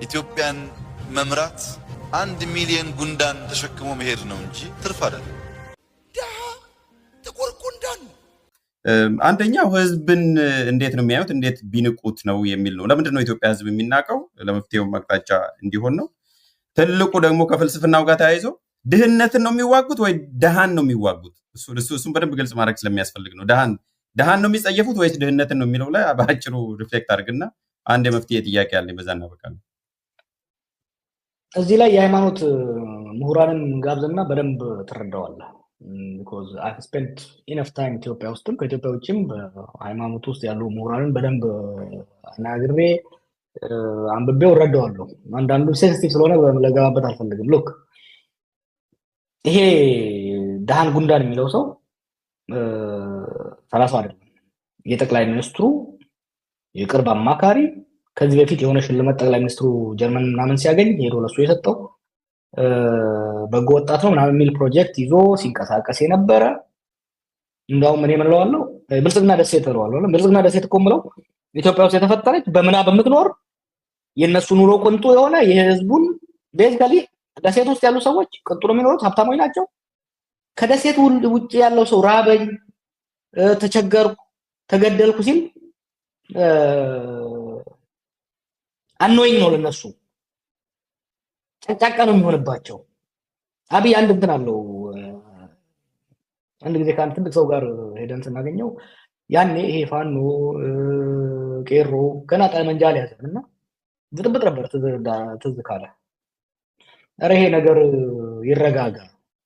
ኢትዮጵያን መምራት 1 ሚሊዮን ጉንዳን ተሸክሞ መሄድ ነው እንጂ ትርፍ አይደለም። ጥቁር ጉንዳን አንደኛው ህዝብን እንዴት ነው የሚያዩት እንዴት ቢንቁት ነው የሚል ነው። ለምንድን ነው ኢትዮጵያ ህዝብ የሚናቀው? ለመፍትሄው አቅጣጫ እንዲሆን ነው። ትልቁ ደግሞ ከፍልስፍናው ጋር ተያይዞ ድህነትን ነው የሚዋጉት ወይ ደሃን ነው የሚዋጉት? እሱን በደንብ ግልጽ ማድረግ ስለሚያስፈልግ ነው። ደሃን ነው የሚጸየፉት ወይስ ድህነትን ነው የሚለው ላይ በአጭሩ ሪፍሌክት አድርግና አንድ የመፍትሄ ጥያቄ አለ በዛ እናበቃለን። እዚህ ላይ የሃይማኖት ምሁራንን ጋብዘና በደንብ ትረዳዋለህ። because I've spent enough time ኢትዮጵያ ውስጥም ከኢትዮጵያ ውጭም በሃይማኖት ውስጥ ያሉ ምሁራንን በደንብ አናግሬ አንብቤው እረዳዋለሁ። አንዳንዱ ሴንሲቲቭ ስለሆነ ለገባበት አልፈልግም። ሉክ ይሄ ደሃን ጉንዳን የሚለው ሰው ሰላሳ አይደለም። የጠቅላይ ሚኒስትሩ የቅርብ አማካሪ ከዚህ በፊት የሆነ ሽልማት ጠቅላይ ሚኒስትሩ ጀርመን ምናምን ሲያገኝ ሄዶ ለሱ የሰጠው በጎ ወጣት ነው ምናምን የሚል ፕሮጀክት ይዞ ሲንቀሳቀስ የነበረ እንደውም እኔ ምን እለዋለሁ ብልጽግና ደሴት እለዋለሁ። ብልጽግና ደሴት እኮ የምለው ኢትዮጵያ ውስጥ የተፈጠረች በምናብ የምትኖር የነሱ ኑሮ ቅንጡ የሆነ የህዝቡን ቤዚካሊ ደሴት ውስጥ ያሉ ሰዎች ቅንጡ ነው የሚኖሩት፣ ሀብታሞች ናቸው። ከደሴት ውጭ ያለው ሰው ራበኝ፣ ተቸገርኩ፣ ተገደልኩ ሲል አኖይኝ ነው ለነሱ ጨንጫቃ ነው የሚሆንባቸው። አብይ አንድ እንትን አለው። አንድ ጊዜ ከአንድ ትልቅ ሰው ጋር ሄደን ስናገኘው ያኔ ይሄ ፋኖ ቄሮ ገና ጠመንጃ አልያዘምና ብጥብጥ ነበር ትዝ ካለ። ኧረ ይሄ ነገር ይረጋጋ፣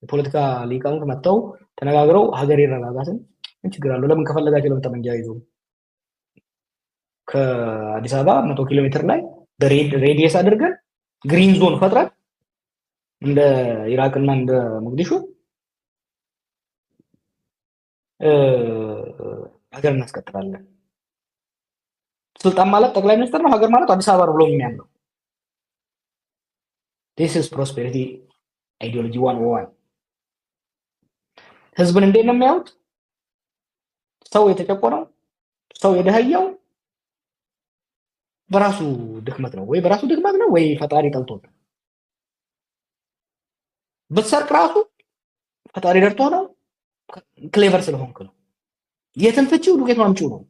የፖለቲካ ሊቃውንት መጥተው ተነጋግረው ሀገር ይረጋጋትን ምን ችግር አለው? ለምን ከፈለጋቸው ለምን ጠመንጃ ይዞ ከአዲስ አበባ 100 ኪሎ ሜትር ላይ በሬዲየስ አድርገን ግሪን ዞን ፈጥረን እንደ ኢራቅና እንደ ሞቃዲሾ ሀገር እናስቀጥላለን። ስልጣን ማለት ጠቅላይ ሚኒስትር ነው፣ ሀገር ማለት አዲስ አበባ ነው ብሎ የሚያምነው this is prosperity ideology 101። ህዝብን እንዴት ነው የሚያዩት? ሰው የተጨቆነው ሰው የደህየው በራሱ ድክመት ነው ወይ ፈጣሪ ጠልቶት ነው። በሰርቅ ራሱ ፈጣሪ ደርቶ ነው፣ ክሌቨር ስለሆንክ ነው። የትን ፍቺው ዱቄት ማምጪው ነው።